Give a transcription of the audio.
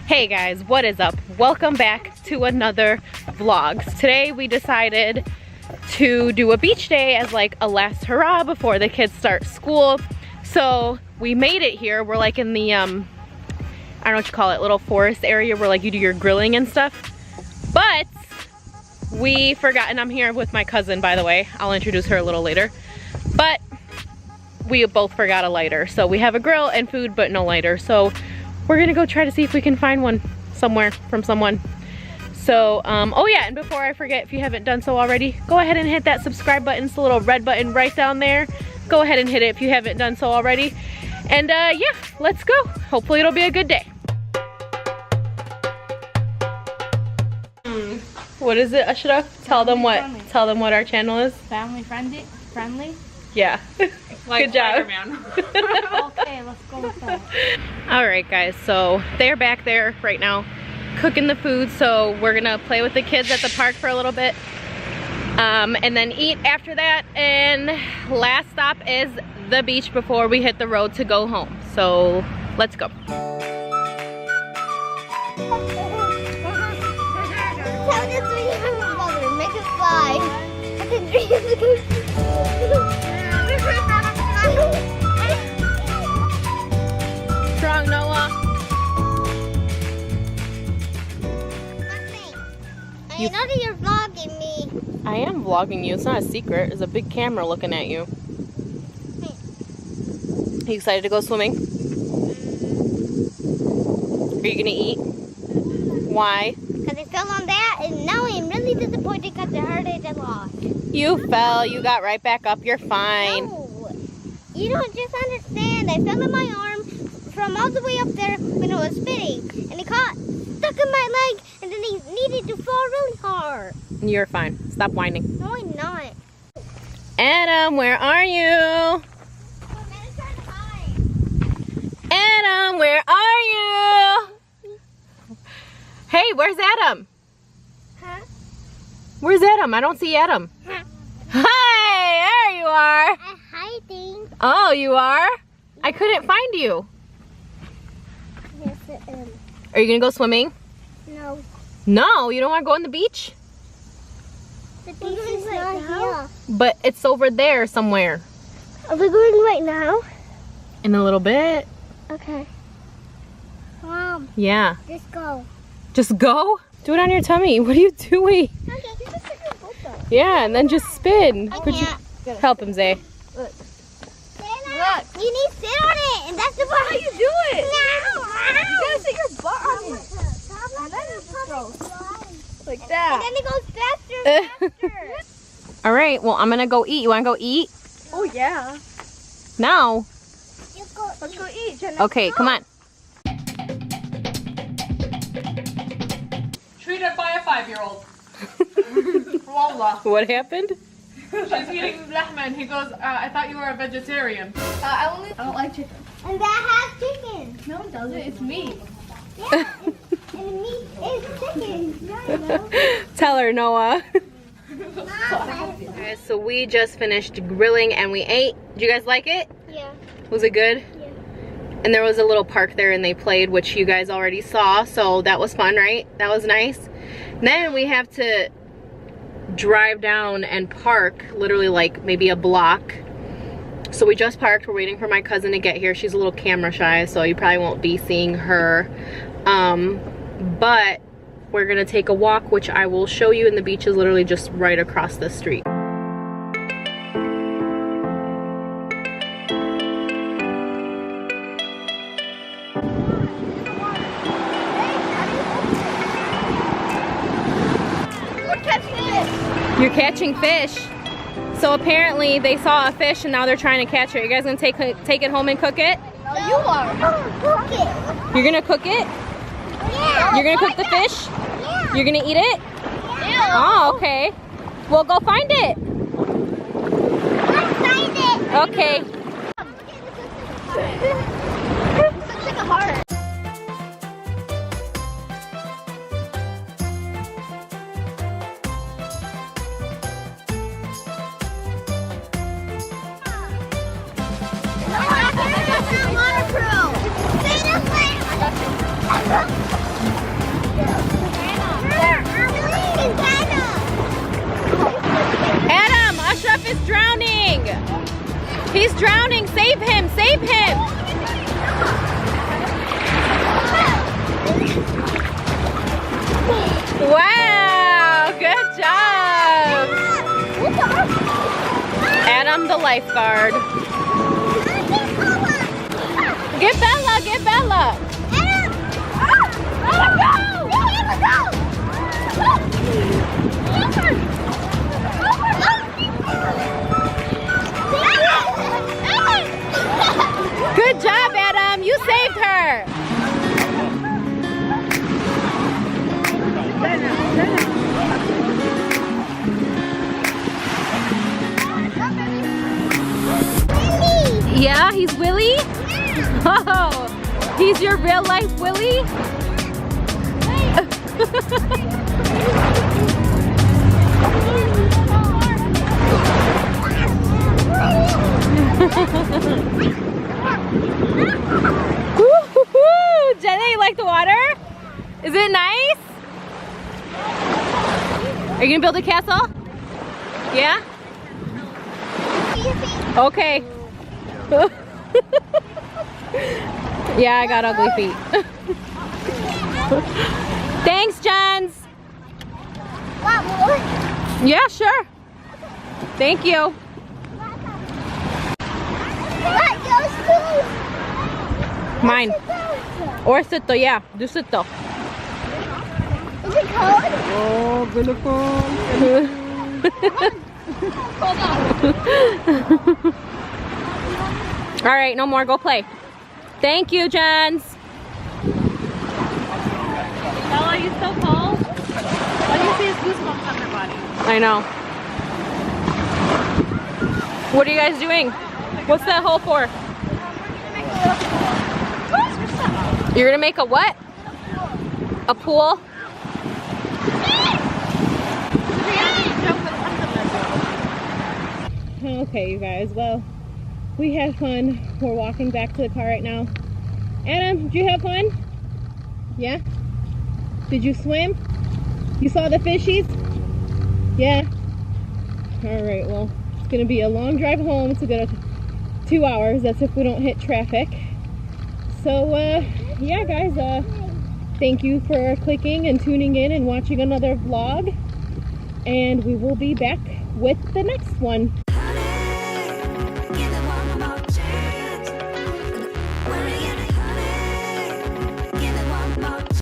Hey guys, what is up? Welcome back to another vlog. Today we decided to do a beach day as like a last hurrah before the kids start school. So we made it here. We're like in the, I don't know what you call it, little forest area where like you do your grilling and stuff. But we forgot, and I'm here with my cousin, by the way. I'll introduce her a little later. But we both forgot a lighter. So we have a grill and food, but no lighter. So we're gonna go try to see if we can find one somewhere from someone. So, oh yeah, and before I forget, if you haven't done so already, go ahead and hit that subscribe button. It's the little red button right down there. Go ahead and hit it if you haven't done so already. And yeah, let's go. Hopefully it'll be a good day. What is it, Ashra? Tell them what our channel is. Family friendly? Yeah. Like good job. Okay, let's go with that. Alright guys, so they're back there right now cooking the food, so we're gonna play with the kids at the park for a little bit. And then eat after that, and last stop is the beach before we hit the road to go home. So let's go. Tell this to your mother, make it fly. Strong, Noah. I know that you're vlogging me. I am vlogging you. It's not a secret. There's a big camera looking at you. Are you excited to go swimming? Are you gonna eat? Why? Because I fell on that, and now I'm really disappointed because I heard it and lost. You fell. You got right back up. You're fine. No, you don't just understand. I fell on my arm from all the way up there when it was spinning, and it caught stuck in my leg, and then it needed to fall really hard. You're fine. Stop whining. No, I'm not. Adam, where are you? Adam, where are you? Hey, where's Adam? Huh? Where's Adam? I don't see Adam. Huh? Hi, there you are. I'm hiding. Oh, you are? I couldn't find you. Yes, I am. Are you gonna go swimming? No. No, you don't wanna go on the beach? The beach is not here. But it's over there somewhere. Are we going right now? In a little bit. Okay. Mom, Yeah. just go. Just go? Do it on your tummy. What are you doing? Okay, you just stick your foot though. Yeah, and then just spin. I Put your- can't. Help him, Zay. Look. You need to sit on it, and that's the part. How you do it? No. You gotta sit your butt on it. And then it just goes like that. And then it goes faster and faster. All right, well, I'm gonna go eat. You wanna go eat? Oh yeah. Now? Let's go eat, Jenna. Okay, come on. Treated by a 5-year-old. Wallah. What happened? She's eating lahma and he goes, I thought you were a vegetarian. I don't like chicken. And that has chicken. No, it doesn't. It's meat. Yeah, and the meat is chicken. Yeah, I know. Tell her, Noah. Mom, Okay, so we just finished grilling and we ate. Did you guys like it? yeah. Was it good? Yeah. And there was a little park there and they played, which you guys already saw, so that was fun, right? That was nice. Then we have to drive down and park literally like maybe a block. So we just parked. We're waiting for my cousin to get here. She's a little camera shy, so you probably won't be seeing her. But we're gonna take a walk, which I will show you, and the beach is literally just right across the street. You're catching fish. So apparently they saw a fish and now they're trying to catch it. You guys gonna take it home and cook it? No, you are. Cook it. You're gonna cook it? Yeah. You're gonna cook the fish? Yeah. You're gonna eat it? Yeah. Oh, okay. Well, go find it. Let's find it. Okay. Looks like a heart. is drowning. He's drowning. Save him. Save him. Wow. Good job. Adam, the lifeguard. Get Bella. Get Bella. Good job, Adam. You saved her. Yeah, he's Willie? Oh, he's your real life Willie? Jenna, you like the water? Is it nice? Are you gonna build a castle? Yeah? Okay. Yeah, I got ugly feet. Thanks, Jens. Want more? Yeah, sure. Thank you. What goes to? Mine. Or sito, yeah. Do sito. Is it cold? Oh, beautiful. All right, no more. Go play. Thank you, Jens. Bella, you so cold? Why do you see his goosebumps on your body? I know. What are you guys doing? What's that hole for? You're gonna make a what? A pool? Okay, you guys, well, we had fun. We're walking back to the car right now. Adam, did you have fun? Yeah? Did you swim? You saw the fishies? Yeah? Alright, well, it's gonna be a long drive home. It's a good 2 hours. That's if we don't hit traffic. So, yeah, guys, thank you for clicking and tuning in and watching another vlog. And we will be back with the next one.